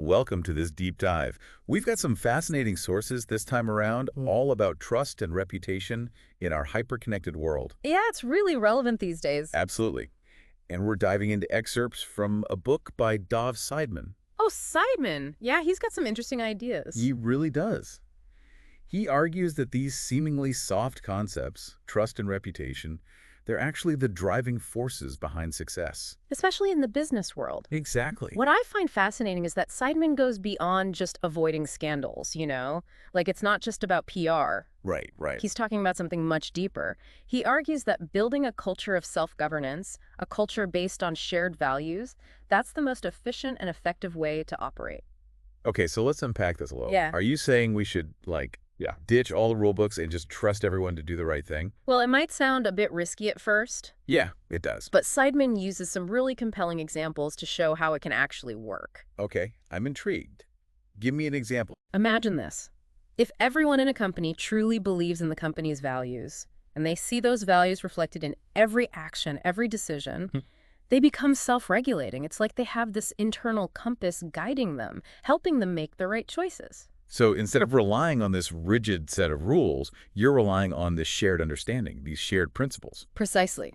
welcome to this deep dive. We've got some fascinating sources this time around, all about trust and reputation in our hyper-connected world. Yeah, it's really relevant these days. Absolutely. And we're diving into excerpts from a book by Dov Seidman. Oh, Seidman. Yeah, he's got some interesting ideas. He really does. He argues that these seemingly soft concepts, trust and reputation, they're actually the driving forces behind success. Especially in the business world. Exactly. What I find fascinating is that Seidman goes beyond just avoiding scandals, you know? Like, it's not just about PR. Right. He's talking about something much deeper. He argues that building a culture of self-governance, a culture based on shared values, that's the most efficient and effective way to operate. Okay, so let's unpack this a little. Yeah. Are you saying we should, ditch all the rule books and just trust everyone to do the right thing? Well, it might sound a bit risky at first, Yeah, it does. but Seidman uses some really compelling examples to show how it can actually work. Okay, I'm intrigued. Give me an example. Imagine this. If everyone in a company truly believes in the company's values, and they see those values reflected in every action, every decision, they become self-regulating. It's like they have this internal compass guiding them, helping them make the right choices. So instead of relying on this rigid set of rules, you're relying on this shared understanding, these shared principles. Precisely.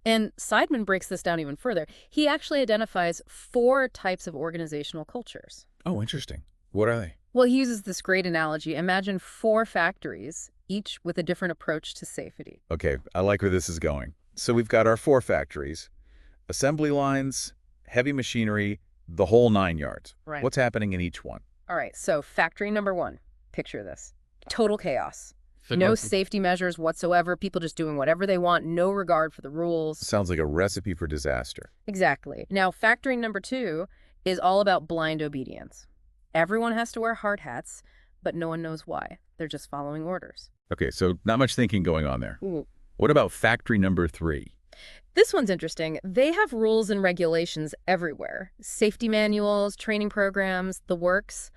And Seidman breaks this down even further. He actually identifies 4 types of organizational cultures. Oh, interesting. What are they? Well, he uses this great analogy. Imagine 4 factories, each with a different approach to safety. Okay, I like where this is going. So we've got our 4 factories, assembly lines, heavy machinery, the whole 9 yards. Right. What's happening in each one? All right, so factory number 1. Picture this. Total chaos. No safety measures whatsoever, people just doing whatever they want, no regard for the rules. Sounds like a recipe for disaster. Exactly. Now, factory number 2 is all about blind obedience. Everyone has to wear hard hats, but no one knows why. They're just following orders. Okay, so not much thinking going on there. Ooh. What about factory number 3? This one's interesting. They have rules and regulations everywhere. Safety manuals, training programs, the works.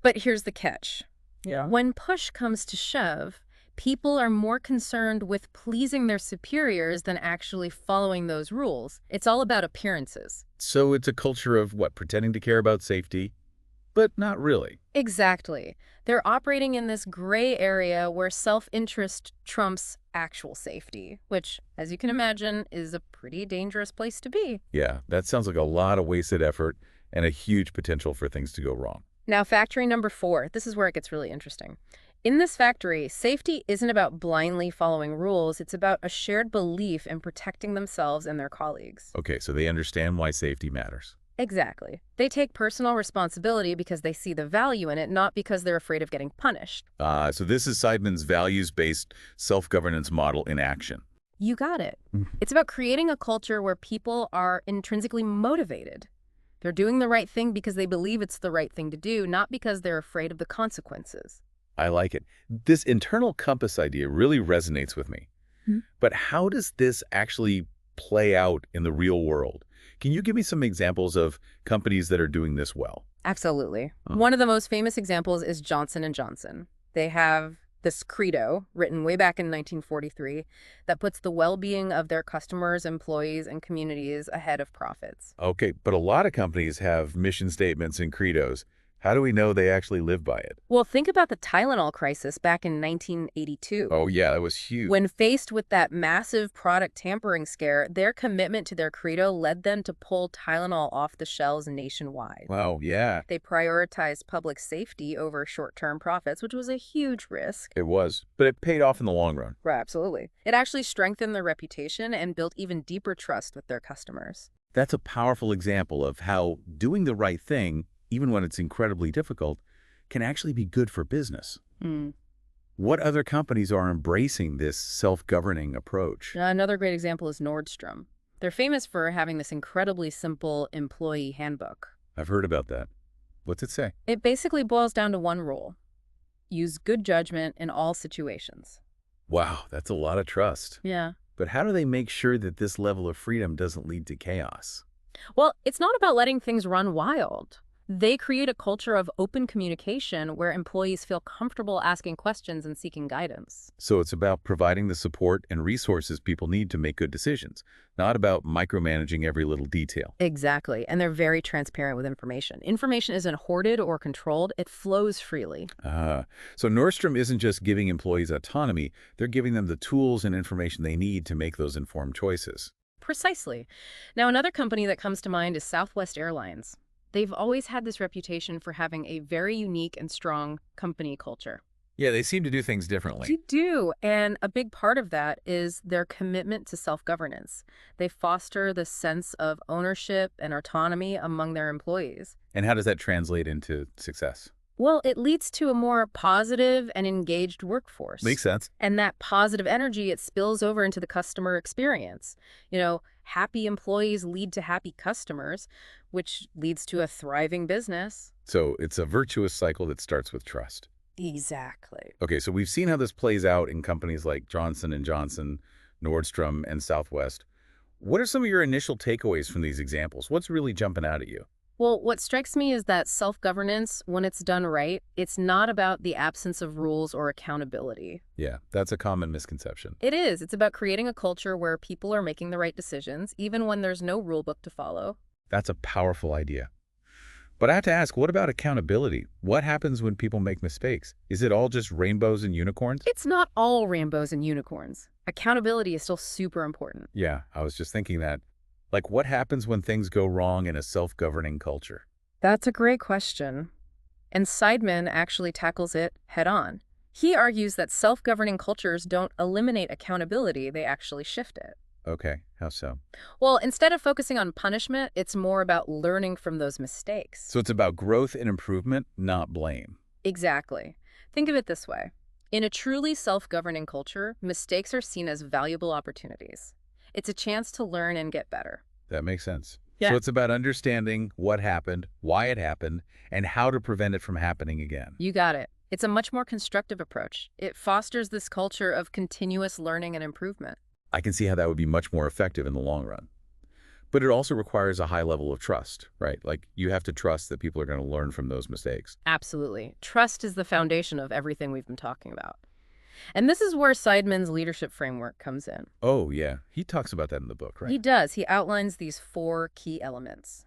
But here's the catch. Yeah. When push comes to shove, people are more concerned with pleasing their superiors than actually following those rules. It's all about appearances. So it's a culture of, pretending to care about safety, but not really. Exactly. They're operating in this gray area where self-interest trumps actual safety, which, as you can imagine, is a pretty dangerous place to be. Yeah, that sounds like a lot of wasted effort and a huge potential for things to go wrong. Now, factory number 4, this is where it gets really interesting. In this factory, safety isn't about blindly following rules. It's about a shared belief in protecting themselves and their colleagues. Okay, so they understand why safety matters. Exactly. They take personal responsibility because they see the value in it, not because they're afraid of getting punished. So this is Seidman's values-based self-governance model in action. You got it. It's about creating a culture where people are intrinsically motivated. They're doing the right thing because they believe it's the right thing to do, not because they're afraid of the consequences. I like it. This internal compass idea really resonates with me. But how does this actually play out in the real world? Can you give me some examples of companies that are doing this well? Absolutely. One of the most famous examples is Johnson & Johnson. They have this credo written way back in 1943 that puts the well-being of their customers, employees, and communities ahead of profits. Okay, but a lot of companies have mission statements and credos. How do we know they actually live by it? Well, think about the Tylenol crisis back in 1982. Oh, yeah, that was huge. When faced with that massive product tampering scare, their commitment to their credo led them to pull Tylenol off the shelves nationwide. Wow, yeah. They prioritized public safety over short-term profits, which was a huge risk. It was, but it paid off in the long run. Right, absolutely. It actually strengthened their reputation and built even deeper trust with their customers. That's a powerful example of how doing the right thing, even when it's incredibly difficult, can actually be good for business. What other companies are embracing this self-governing approach? Another great example is Nordstrom. They're famous for having this incredibly simple employee handbook. I've heard about that. What's it say? It basically boils down to one rule. Use good judgment in all situations. Wow, that's a lot of trust. Yeah. But how do they make sure that this level of freedom doesn't lead to chaos? Well, it's not about letting things run wild. They create a culture of open communication where employees feel comfortable asking questions and seeking guidance. So it's about providing the support and resources people need to make good decisions, not about micromanaging every little detail. Exactly. And they're very transparent with information. Information isn't hoarded or controlled. It flows freely. So Nordstrom isn't just giving employees autonomy, they're giving them the tools and information they need to make those informed choices. Precisely. Now, another company that comes to mind is Southwest Airlines. They've always had this reputation for having a very unique and strong company culture. Yeah, they seem to do things differently. You do, and a big part of that is their commitment to self-governance. They foster the sense of ownership and autonomy among their employees. And how does that translate into success? Well, it leads to a more positive and engaged workforce. Makes sense. And that positive energy, it spills over into the customer experience. Happy employees lead to happy customers, which leads to a thriving business. So it's a virtuous cycle that starts with trust. Exactly. Okay, so we've seen how this plays out in companies like Johnson & Johnson, Nordstrom, and Southwest. What are some of your initial takeaways from these examples? What's really jumping out at you? Well, what strikes me is that self-governance, when it's done right, it's not about the absence of rules or accountability. Yeah, that's a common misconception. It is. It's about creating a culture where people are making the right decisions, even when there's no rule book to follow. That's a powerful idea. But I have to ask, what about accountability? What happens when people make mistakes? Is it all just rainbows and unicorns? It's not all rainbows and unicorns. Accountability is still super important. Yeah, I was just thinking that. Like, what happens when things go wrong in a self-governing culture? That's a great question. And Seidman actually tackles it head on. He argues that self-governing cultures don't eliminate accountability, they actually shift it. Okay, how so? Well, instead of focusing on punishment, it's more about learning from those mistakes. So it's about growth and improvement, not blame. Exactly. Think of it this way. In a truly self-governing culture, mistakes are seen as valuable opportunities. It's a chance to learn and get better. That makes sense. Yeah. So it's about understanding what happened, why it happened, and how to prevent it from happening again. You got it. It's a much more constructive approach. It fosters this culture of continuous learning and improvement. I can see how that would be much more effective in the long run. But it also requires a high level of trust, right? Like, you have to trust that people are going to learn from those mistakes. Absolutely. Trust is the foundation of everything we've been talking about. And this is where Seidman's leadership framework comes in. Oh, yeah. He talks about that in the book, right? He does. He outlines these 4 key elements: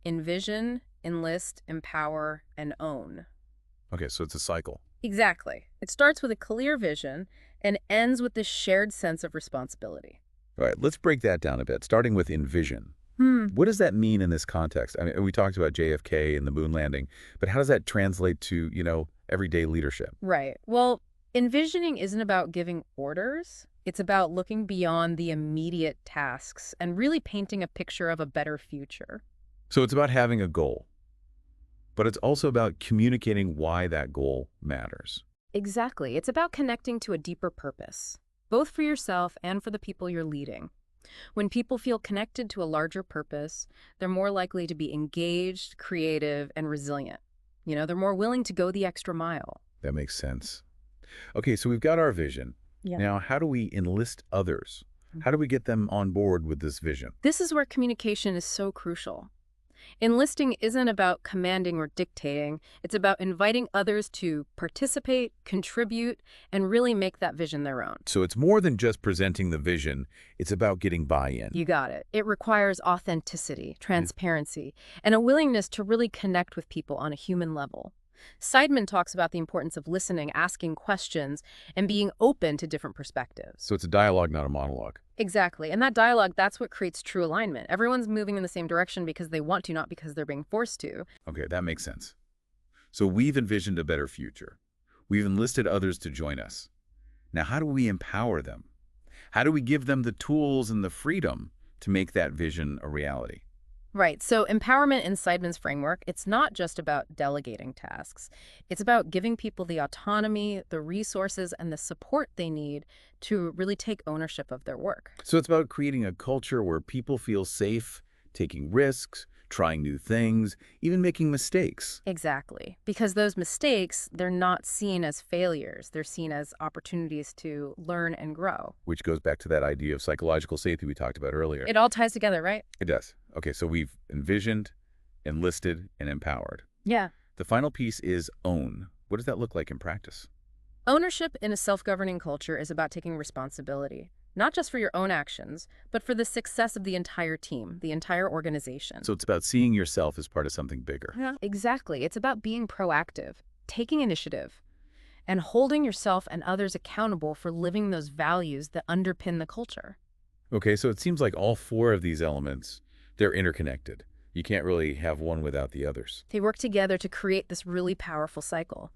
envision, enlist, empower, and own. Okay, so it's a cycle. Exactly. It starts with a clear vision and ends with this shared sense of responsibility. All right, let's break that down a bit, starting with envision. What does that mean in this context? I mean, we talked about JFK and the moon landing, but how does that translate to, everyday leadership? Right. Well, envisioning isn't about giving orders. It's about looking beyond the immediate tasks and really painting a picture of a better future. So it's about having a goal, but it's also about communicating why that goal matters. Exactly. It's about connecting to a deeper purpose, both for yourself and for the people you're leading. When people feel connected to a larger purpose, they're more likely to be engaged, creative, and resilient. They're more willing to go the extra mile. That makes sense. Okay, so we've got our vision. Yeah. Now, how do we enlist others? How do we get them on board with this vision? This is where communication is so crucial. Enlisting isn't about commanding or dictating. It's about inviting others to participate, contribute, and really make that vision their own. So it's more than just presenting the vision. It's about getting buy-in. You got it. It requires authenticity, transparency, and a willingness to really connect with people on a human level. Seidman talks about the importance of listening, asking questions, and being open to different perspectives. So it's a dialogue, not a monologue. Exactly. And that dialogue, that's what creates true alignment. Everyone's moving in the same direction because they want to, not because they're being forced to. Okay, that makes sense. So we've envisioned a better future. We've enlisted others to join us. Now, how do we empower them? How do we give them the tools and the freedom to make that vision a reality? Right. So empowerment in Seidman's framework, it's not just about delegating tasks. It's about giving people the autonomy, the resources, and the support they need to really take ownership of their work. So it's about creating a culture where people feel safe, taking risks, trying new things, even making mistakes. Exactly. Because those mistakes, they're not seen as failures. They're seen as opportunities to learn and grow. Which goes back to that idea of psychological safety we talked about earlier. It all ties together, right? It does. Okay, so we've envisioned, enlisted, and empowered. Yeah. The final piece is own. What does that look like in practice? Ownership in a self-governing culture is about taking responsibility, not just for your own actions, but for the success of the entire team, the entire organization. So it's about seeing yourself as part of something bigger. Yeah, exactly. It's about being proactive, taking initiative, and holding yourself and others accountable for living those values that underpin the culture. Okay, so it seems like all four of these elements, they're interconnected. You can't really have one without the others. They work together to create this really powerful cycle.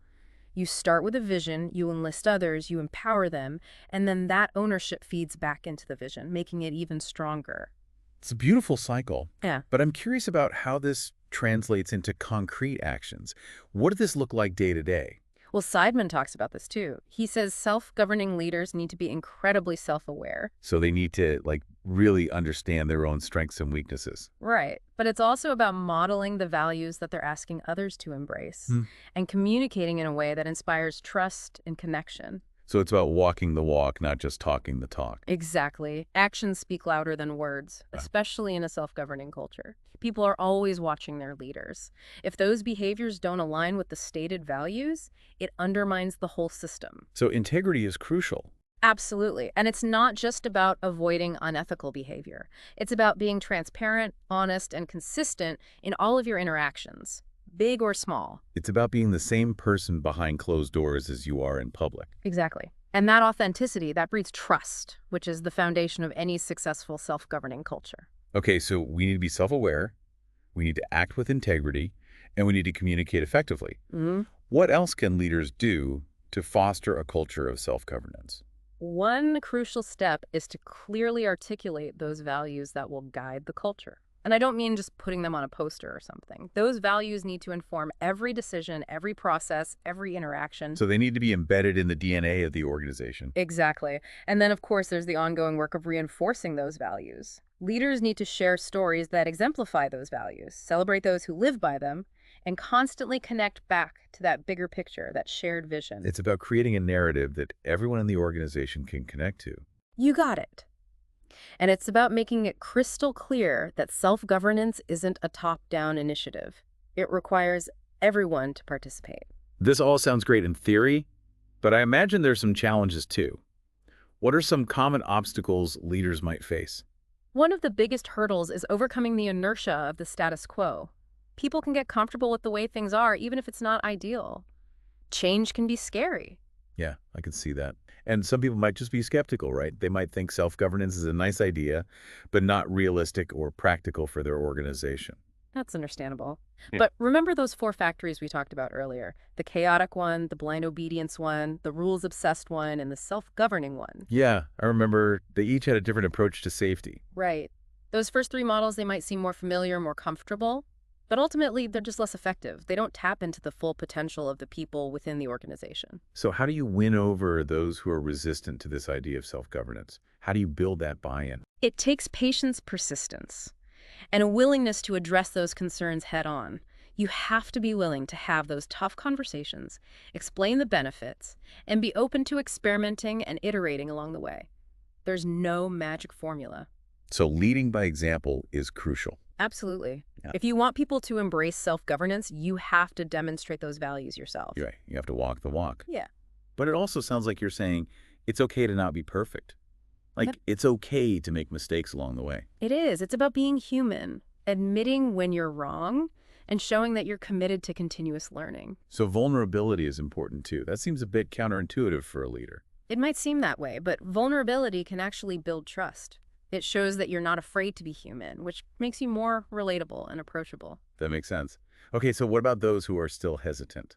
You start with a vision, you enlist others, you empower them, and then that ownership feeds back into the vision, making it even stronger. It's a beautiful cycle. Yeah. But I'm curious about how this translates into concrete actions. What does this look like day to day? Well, Seidman talks about this too. He says self-governing leaders need to be incredibly self-aware. So they need to, like, really understand their own strengths and weaknesses. Right. But it's also about modeling the values that they're asking others to embrace Hmm. and communicating in a way that inspires trust and connection. So it's about walking the walk, not just talking the talk. Exactly. Actions speak louder than words, especially in a self-governing culture. People are always watching their leaders. If those behaviors don't align with the stated values, it undermines the whole system. So integrity is crucial. Absolutely. And it's not just about avoiding unethical behavior. It's about being transparent, honest, and consistent in all of your interactions, big or small. It's about being the same person behind closed doors as you are in public. Exactly. And that authenticity, that breeds trust, which is the foundation of any successful self-governing culture. Okay, so we need to be self-aware, we need to act with integrity, and we need to communicate effectively. Mm-hmm. What else can leaders do to foster a culture of self-governance? One crucial step is to clearly articulate those values that will guide the culture. And I don't mean just putting them on a poster or something. Those values need to inform every decision, every process, every interaction. So they need to be embedded in the DNA of the organization. Exactly. And then, of course, there's the ongoing work of reinforcing those values. Leaders need to share stories that exemplify those values, celebrate those who live by them, and constantly connect back to that bigger picture, that shared vision. It's about creating a narrative that everyone in the organization can connect to. You got it. And it's about making it crystal clear that self-governance isn't a top-down initiative. It requires everyone to participate. This all sounds great in theory, but I imagine there's some challenges too. What are some common obstacles leaders might face? One of the biggest hurdles is overcoming the inertia of the status quo. People can get comfortable with the way things are, even if it's not ideal. Change can be scary. Yeah, I can see that. And some people might just be skeptical, right? They might think self-governance is a nice idea, but not realistic or practical for their organization. That's understandable. Yeah. But remember those four factories we talked about earlier. The chaotic one, the blind obedience one, the rules-obsessed one, and the self-governing one. Yeah, I remember they each had a different approach to safety. Right. Those first three models, they might seem more familiar, more comfortable, but ultimately they're just less effective. They don't tap into the full potential of the people within the organization. So how do you win over those who are resistant to this idea of self-governance? How do you build that buy-in? It takes patience, persistence, and a willingness to address those concerns head on. You have to be willing to have those tough conversations, explain the benefits, and be open to experimenting and iterating along the way. There's no magic formula. So leading by example is crucial. Absolutely. Yeah. If you want people to embrace self-governance, you have to demonstrate those values yourself. You're right. You have to walk the walk. Yeah. But it also sounds like you're saying it's okay to not be perfect. Like, Yep. It's okay to make mistakes along the way. It is. It's about being human, admitting when you're wrong, and showing that you're committed to continuous learning. So vulnerability is important too. That seems a bit counterintuitive for a leader. It might seem that way, but vulnerability can actually build trust. It shows that you're not afraid to be human, which makes you more relatable and approachable. That makes sense. Okay, so what about those who are still hesitant?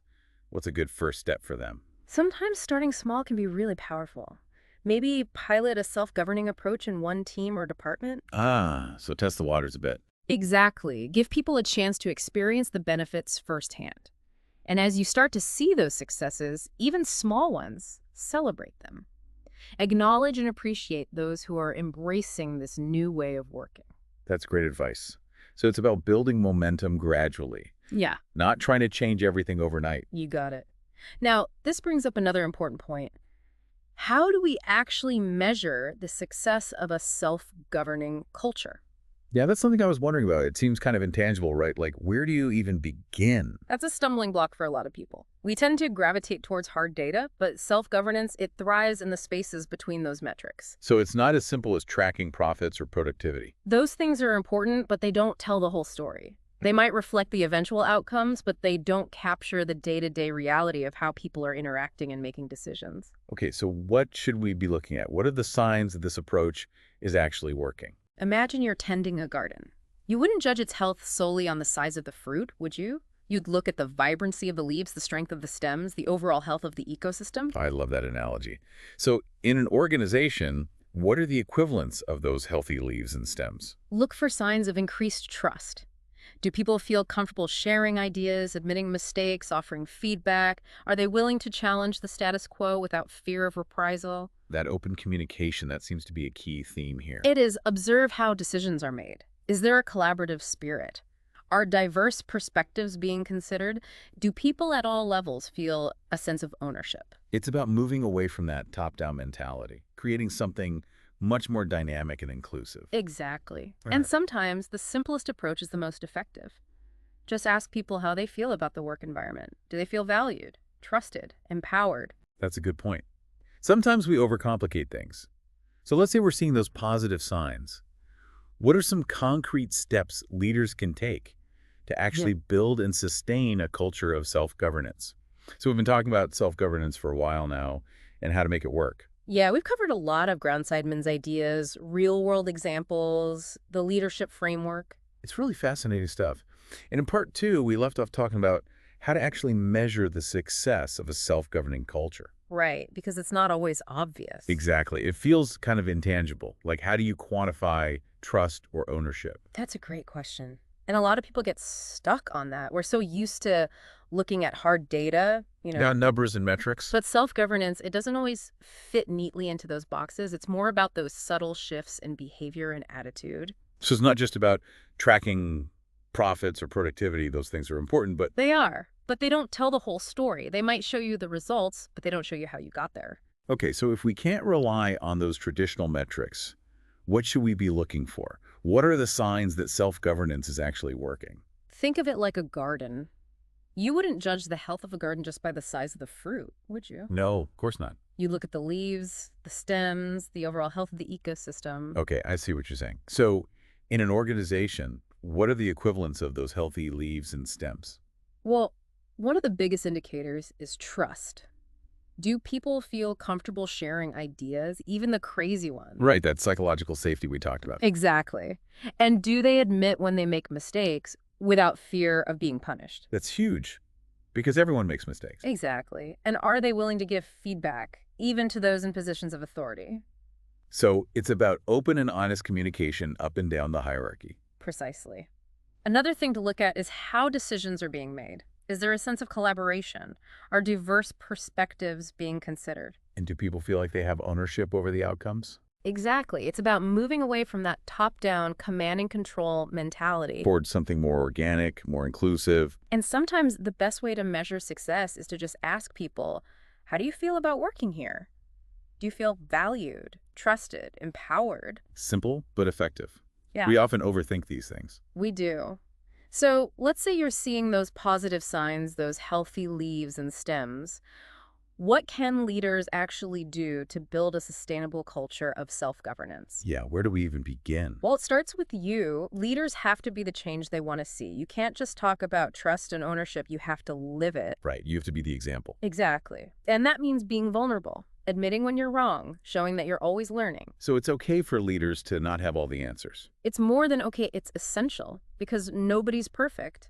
What's a good first step for them? Sometimes starting small can be really powerful. Maybe pilot a self-governing approach in one team or department. So test the waters a bit. Exactly. Give people a chance to experience the benefits firsthand. And as you start to see those successes, even small ones, celebrate them. Acknowledge and appreciate those who are embracing this new way of working. That's great advice. So it's about building momentum gradually, Yeah, not trying to change everything overnight. you got it. Now, this brings up another important point. How do we actually measure the success of a self-governing culture? Yeah, that's something I was wondering about. It seems kind of intangible, right? Like, where do you even begin? That's a stumbling block for a lot of people. We tend to gravitate towards hard data, but self-governance, it thrives in the spaces between those metrics. So it's not as simple as tracking profits or productivity. Those things are important, but they don't tell the whole story. They might reflect the eventual outcomes, but they don't capture the day-to-day reality of how people are interacting and making decisions. Okay, so what should we be looking at? What are the signs that this approach is actually working? Imagine you're tending a garden. You wouldn't judge its health solely on the size of the fruit, would you? You'd look at the vibrancy of the leaves, the strength of the stems, the overall health of the ecosystem. I love that analogy. So in an organization, what are the equivalents of those healthy leaves and stems? Look for signs of increased trust. Do people feel comfortable sharing ideas, admitting mistakes, offering feedback? Are they willing to challenge the status quo without fear of reprisal? That open communication, that seems to be a key theme here. It is observe how decisions are made. Is there a collaborative spirit? Are diverse perspectives being considered? Do people at all levels feel a sense of ownership? It's about moving away from that top-down mentality, creating something much more dynamic and inclusive. Exactly. Right. And sometimes the simplest approach is the most effective. Just ask people how they feel about the work environment. Do they feel valued, trusted, empowered? That's a good point. Sometimes we overcomplicate things. So let's say we're seeing those positive signs. What are some concrete steps leaders can take to actually build and sustain a culture of self-governance? So we've been talking about self-governance for a while now and how to make it work. Yeah, we've covered a lot of Seidman's ideas, real-world examples, the leadership framework. It's really fascinating stuff. And in part 2, we left off talking about how to actually measure the success of a self-governing culture. Right, because it's not always obvious. Exactly. It feels kind of intangible. Like, how do you quantify trust or ownership? That's a great question. And a lot of people get stuck on that. We're so used to looking at hard data, Yeah, numbers and metrics. But self-governance, it doesn't always fit neatly into those boxes. It's more about those subtle shifts in behavior and attitude. So it's not just about tracking profits or productivity. Those things are important, but They are, but they don't tell the whole story. They might show you the results, but they don't show you how you got there. okay, so if we can't rely on those traditional metrics, what should we be looking for? What are the signs that self-governance is actually working? Think of it like a garden. You wouldn't judge the health of a garden just by the size of the fruit, would you? No, of course not. You look at the leaves, the stems, the overall health of the ecosystem. Okay, I see what you're saying. So in an organization, what are the equivalents of those healthy leaves and stems? Well, one of the biggest indicators is trust. Do people feel comfortable sharing ideas, even the crazy ones? Right, that psychological safety we talked about. Exactly. And do they admit when they make mistakes without fear of being punished? That's huge, because everyone makes mistakes. Exactly. And are they willing to give feedback, even to those in positions of authority? So it's about open and honest communication up and down the hierarchy. Precisely. Another thing to look at is how decisions are being made. Is there a sense of collaboration? Are diverse perspectives being considered? And do people feel like they have ownership over the outcomes? Exactly. It's about moving away from that top-down, command and control mentality. Towards something more organic, more inclusive. And sometimes the best way to measure success is to just ask people, how do you feel about working here? Do you feel valued, trusted, empowered? Simple, but effective. Yeah, We often overthink these things. we do. So let's say you're seeing those positive signs, those healthy leaves and stems. What can leaders actually do to build a sustainable culture of self-governance? Yeah, where do we even begin? Well, it starts with you. Leaders have to be the change they want to see. You can't just talk about trust and ownership. You have to live it. Right, you have to be the example. Exactly. And that means being vulnerable, admitting when you're wrong, showing that you're always learning. So it's okay for leaders to not have all the answers. It's more than okay, it's essential, because nobody's perfect.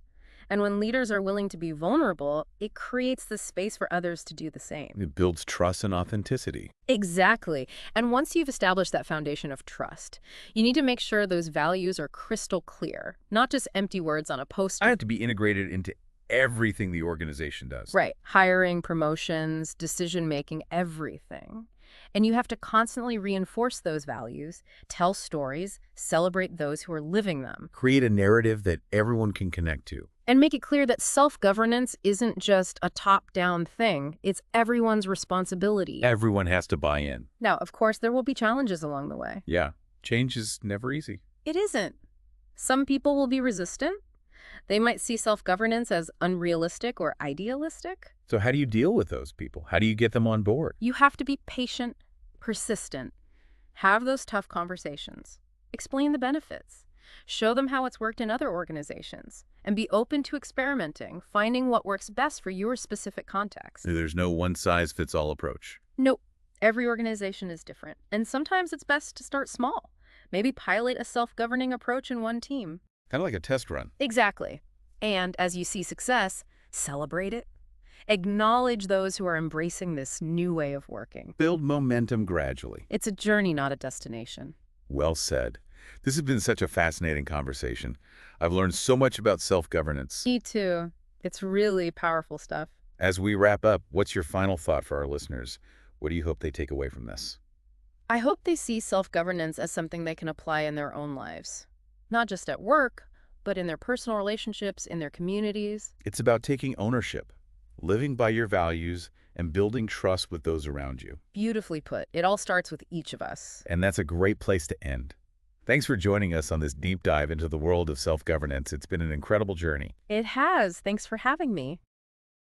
And when leaders are willing to be vulnerable, it creates the space for others to do the same. It builds trust and authenticity. Exactly. And once you've established that foundation of trust, you need to make sure those values are crystal clear, not just empty words on a poster. I have to be integrated into everything the organization does. Right. Hiring, promotions, decision-making, everything. And you have to constantly reinforce those values, tell stories, celebrate those who are living them. Create a narrative that everyone can connect to. And make it clear that self-governance isn't just a top-down thing. It's everyone's responsibility. Everyone has to buy in. Now, of course, there will be challenges along the way. Yeah, change is never easy. It isn't. Some people will be resistant. They might see self-governance as unrealistic or idealistic. So how do you deal with those people? How do you get them on board? You have to be patient, persistent. Have those tough conversations. Explain the benefits. Show them how it's worked in other organizations. And be open to experimenting, finding what works best for your specific context. There's no one-size-fits-all approach. Nope. Every organization is different. And sometimes it's best to start small. Maybe pilot a self-governing approach in one team. Kind of like a test run. Exactly. And as you see success, celebrate it. Acknowledge those who are embracing this new way of working. Build momentum gradually. It's a journey, not a destination. Well said. This has been such a fascinating conversation. I've learned so much about self-governance. Me too. It's really powerful stuff. As we wrap up, what's your final thought for our listeners? What do you hope they take away from this? I hope they see self-governance as something they can apply in their own lives. Not just at work, but in their personal relationships, in their communities. It's about taking ownership, living by your values, and building trust with those around you. Beautifully put. It all starts with each of us. And that's a great place to end. Thanks for joining us on this deep dive into the world of self-governance. It's been an incredible journey. It has. Thanks for having me.